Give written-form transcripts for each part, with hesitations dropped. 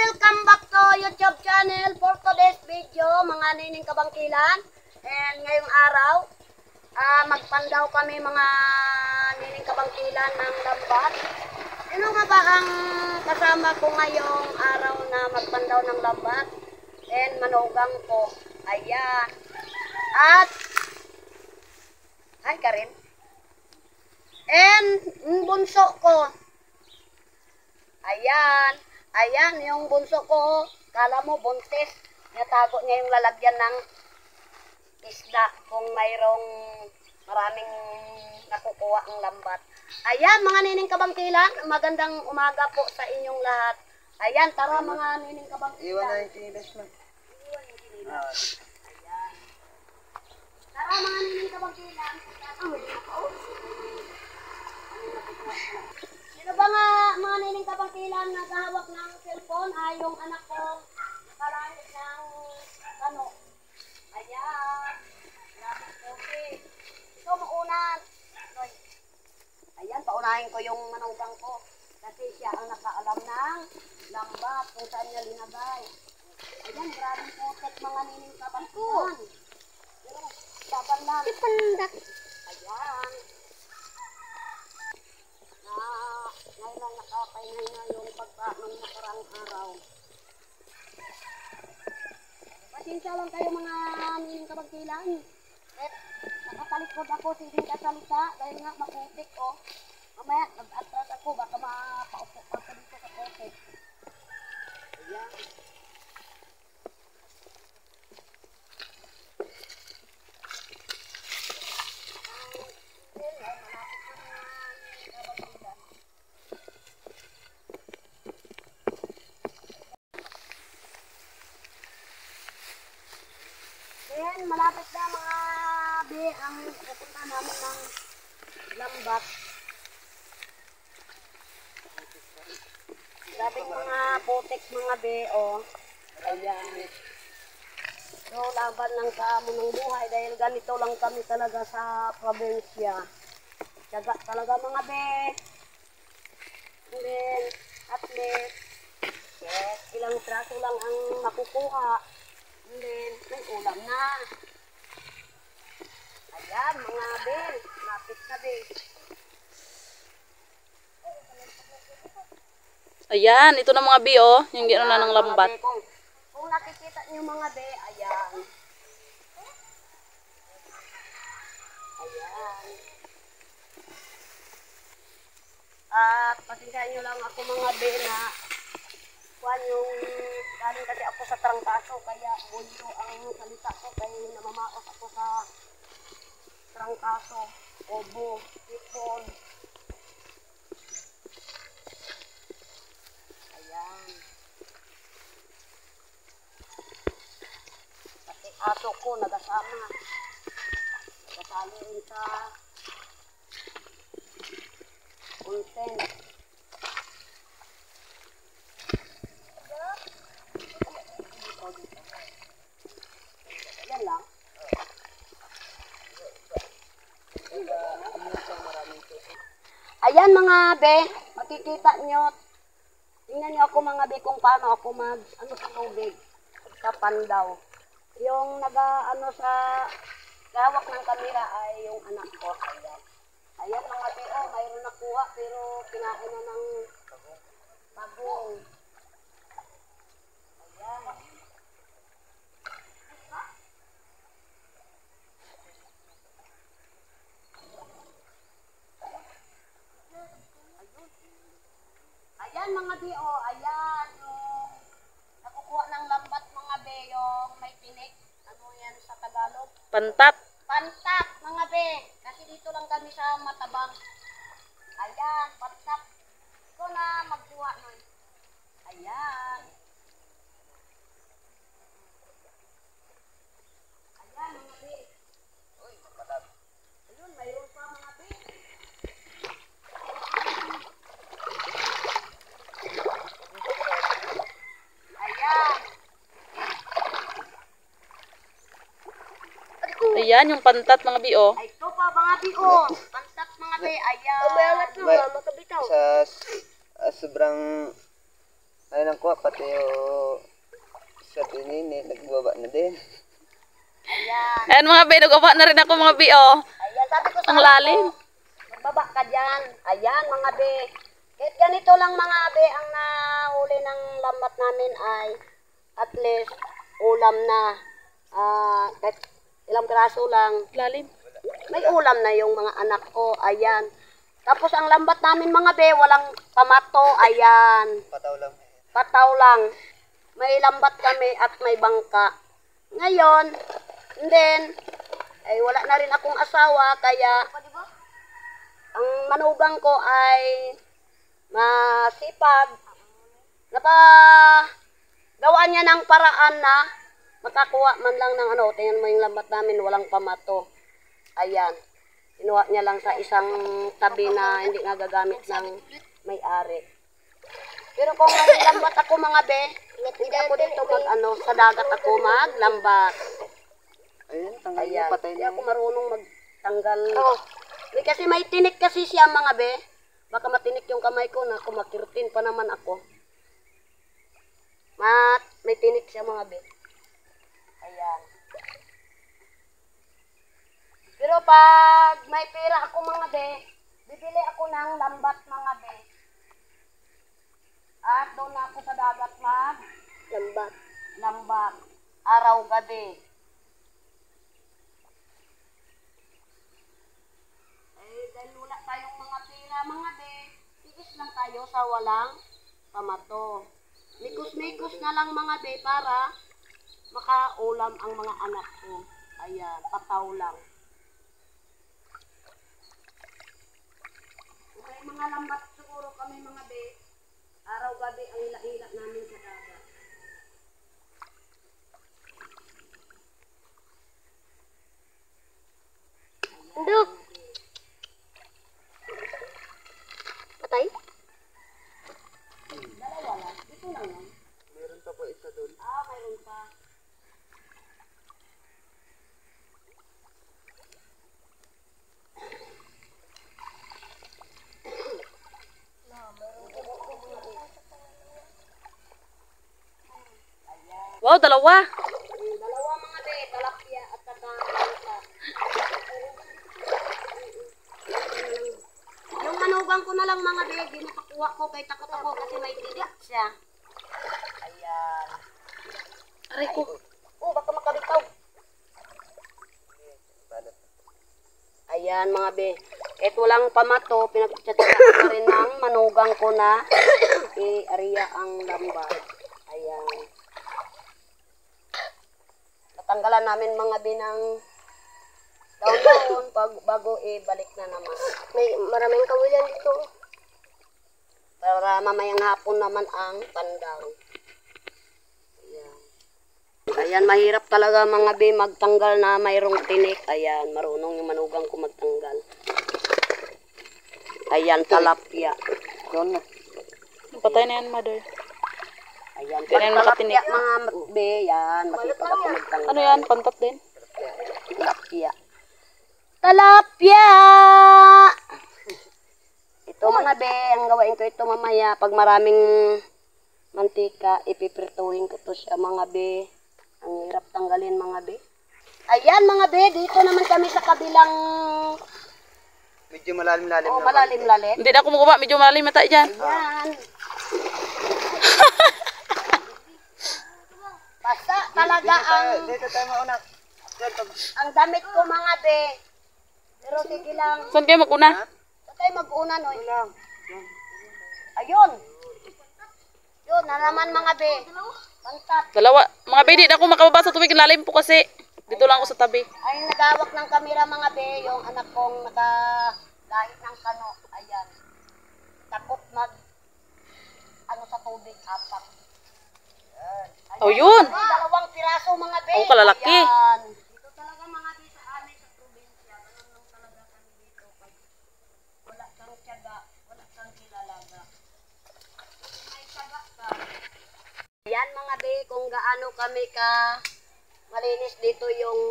Welcome back to YouTube channel for today's video, mga nining kabangkilan. And ngayong araw, magpandaw kami mga nining kabangkilan ng lambat. Sino nga ba ang kasama ko ngayong araw na magpandaw ng lambat? And manugang ko. Ayan. At hi Karin. And bunso ko. Ayan. Ayan, yung bunso ko. Kala mo buntis. Natago niya yung lalagyan ng isda kung mayroong maraming nakukuha ang lambat. Ayan, mga nining kabangkilan. Magandang umaga po sa inyong lahat. Ayan, tara mga nining kabangkilan. Iwan na yung kinilas mo. Iwan yung kinilas. Ayan. Tara mga nining kabangkilan. Sino ba nga mga nining kabangkilan na gahawak ng cellphone? Ay, yung anak ko nakalahit ng ano. Ayan. Grabe okay. Ito maunan. Ayan, paunahin ko yung manugang ko. Kasi siya ang nakaalam ng lambat kung saan niya linagay. Ayan, grabe putek mga nining kabangkilan. Pero, saban lang. Ayan. Ngayon lang nakapahinay na yung nung nakarang araw. Pasensya lang kayo mga nining kabangkilan. At nakatalikod ako hindi kasalita dahil nga maputik ko. Mamaya nag-atras ako baka mapaupo pa dito sa putik. Ayan. Then, malapit na mga be ang pupunta namin ng lambat. Grabe mga putik mga be, oh. Ayan. So, laban lang sa amon ng buhay dahil ganito lang kami talaga sa probinsya. Tiyaga talaga mga be. And then, at least, yes, ilang traso lang ang makukuha. And then, may ulam na. Ayan, mga bel. Napit na bel. Ayan, ito na mga bi, oh. Yung gano'n na ng lambat. Kung nakikita niyo mga be, ayan. Ayan. At pasensya niyo lang ako mga be na kuhan yung galing kasi ako sa trangkaso kaya bunso ang salita ko kaya namamaos ako sa trangkaso, obo, ipon. Ayan. Kasi aso ko nagasama. Nagasali rin sa content. Ayan lang. Ayan mga be, makikita nyo. Tingnan nyo ako mga be kung paano ako ano sa tubig. Sa pandaw. Yung sa gawak ng kamera ay yung anak ko. Ayan. Ayan mga be, oh, mayroon nakuha pero kinain na ng bagong. Ayan. Ayan mga be, oh, ayan yung nakukuha ng lambat mga be, yung may tinik. Ano yan sa Tagalog? Pantat. Pantat mga be. Kasi dito lang kami sa Matabang. Ayan, pantat. Ito na magkuha nun. Ayan. Ayan mga be. Ayun, mayroon pa mga be. Ayan, yung pantat mga bi, oh. Ay, ito pa mga bi, oh. Pantat mga bi. Ayan. Sa sobrang, ayun ng kuha, pati yung sa pinini, nagbaba na din. Ayan. Ayan mga be, nagaba na rin ako mga bi, oh. Ayan, sabi ko sa Ang anak lalim. ko, magbaba ka dyan. Ayan, mga be. Kahit ganito lang mga be, ang nahuli ng lambat namin ay at least ulam na. Kahit ilang piraso lang. Lalim. May ulam na yung mga anak ko. Ayan. Tapos ang lambat namin mga be, walang pamato. Ayan. Pataw lang. Pataw lang. May lambat kami at may bangka. Ngayon, and then, ay wala na rin akong asawa, kaya ang manugang ko ay masipag. Gawaan niya ng paraan na makakuha man lang ng ano. Tingnan mo yung lambat namin, walang pamato. Ayan. Kinuha niya lang sa isang tabi na hindi nga gagamit ng may-ari. Pero kung may lambat ako mga be, hindi ako dito sa dagat ako maglambat. Ayun, tanggal niya, Ayan. patay Hindi niya. ako marunong magtanggal. Kasi may tinik kasi siya mga be. Baka matinik yung kamay ko na kumakirtin pa naman ako. May tinik siya mga be. Ayan. Pero pag may pera ako mga be, bibili ako ng lambat mga be. At doon ako sa dagat lambat. Araw gabi. Dahil wala tayong mga pera mga be, tiis lang tayo sa walang pamato. Mikos-mikos na lang mga be para makaulam ang mga anak ko. Ayan, pataw lang. Kung may mga lambat siguro kami mga be, araw-gabi ang ila-ila namin sa dagat. Duk! Patay? Dalawa lang. Dito lang lang. Meron pa po isa doon. Mayroon pa. Wow, dalawa. Dalawa mga be, talapia at saka angkat. Yung manugang ko na lang mga be, ginupakuha ko kay takot ako kasi may tiyak siya. Ayan. Aray ko. Baka makabitaw. Ayan mga be. Kahit walang pamato, pinagtsatsagaan pa rin ng manugang ko na i-ariya ang lambat. Ayan. Natanggalan namin mga be ng daon-daon bago balik na naman. May maraming kawilan dito. Para mamayang hapon naman ang pandaw. Ayan. Ayan, mahirap talaga mga be magtanggal na mayroong tinik. Ayan, marunong yung manugang ko magtanggal. Ayan, talapia. Doon na. Patay na yan, mother. Ayan, Ganyan talapia makatinik. mga be. Yan, masipag ako magtanggal. Ano yan? Pantat din? Talapia. Talapia! Ito mga be, ang gawain ko ito mamaya. Pag maraming mantika, ipiprituhin ko to siya mga be. Ang hirap tanggalin mga be. Ayan mga be, dito naman kami sa kabilang Medyo malalim-lalim naman. malalim-lalim. Hindi na ako makuha. Medyo malalim mata dyan. Ayan. Basta talaga Dito tayo mauna. ang damit ko mga be. Pero sige lang. Saan kayo mag-una? Saan tayo mag-una no? Ayun. Yun na naman mga be. Pantat. Dalawa. Mga be, di na ako makababa sa tubig. Lalim po kasi. Dito lang ako sa tabi. Ay nagawak ng kamera mga be. Yung anak kong nakagahit ng kano. Ayan. Takot sa tubig. Apak. Oh, yun. Dalawang piraso mga be. Oh, kalalaki. Ayan. Dito talaga mga be sa amin sa probinsya. Ganun lang talaga kami dito. Pag wala kang tiyaga, wala kang kilalaga. Kung may tiyaga ka. Ayan mga be, kung gaano kami ka malinis dito yung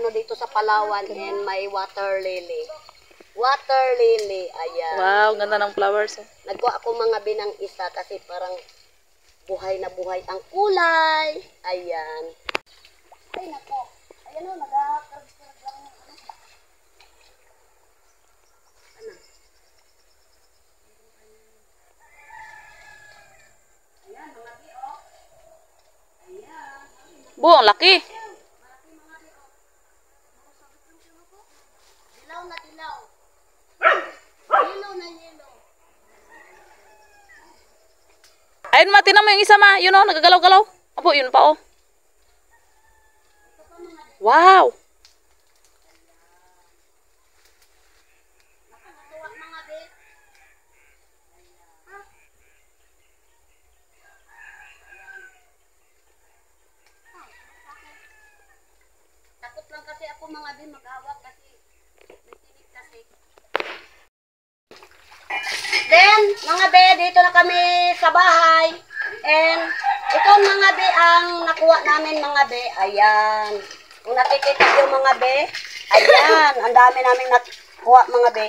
dito sa Palawan and may water lily. Water lily. Ayan. Wow, ganda ng flowers. Oh. Nagkuha ako mga binang isa kasi parang buhay na buhay ang kulay. Ayan. Ay, nako. Ayan o, nag-karag-karag lang ng ano. Ano? Ayan, mga bi, oh. Ayan. Bu, ang laki. Malaki mga bi, oh. Dilaw na dilaw. Yellow na yellow. Ayun ma, tinan mo yung isa ma. Yun o, nagagalaw-galaw. Apo, yun pa o. Wow. Nakakatuwa mga bi. Takot lang kasi ako mga bi maghawak kasi may tinik kasi. Then, mga be, dito na kami sa bahay. And, ito mga be ang nakuha namin mga be. Ayan. Kung nakikita yung mga be, ayan. Ang dami namin nakuha mga be.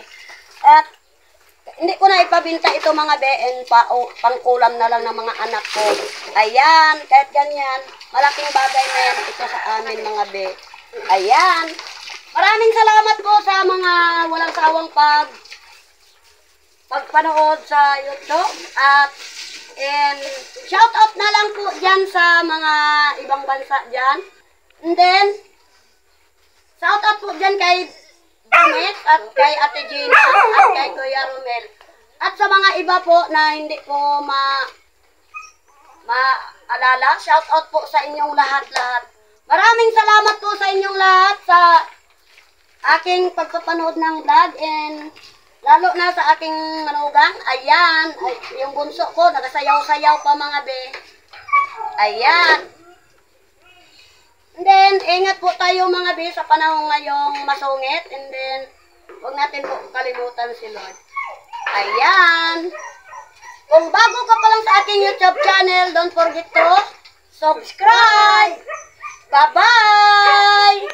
At, hindi ko na ipabinta ito mga be. And, pangkulam na lang ng mga anak ko. Ayan. Kahit ganyan, malaking bagay na yan ito sa amin mga be. Ayan. Maraming salamat po sa mga walang sawang pagpanood sa YouTube at shout out na lang po dyan sa mga ibang bansa dyan. And then, shout out po dyan kay Janet at kay Ate Gina at kay Kuya Romel. At sa mga iba po na hindi ko maalala, shout out po sa inyong lahat-lahat. Maraming salamat po sa inyong lahat sa aking pagpapanood ng vlog and lalo na sa aking manugang. Ayan, ay, yung bunso ko, nagasayaw-sayaw pa mga be. Ayan. And then, ingat po tayo mga be sa panahon ngayong masungit. And then, huwag natin po kalimutan si Lord. Ayan. Kung bago ka pa lang sa aking YouTube channel, don't forget to subscribe. Bye-bye!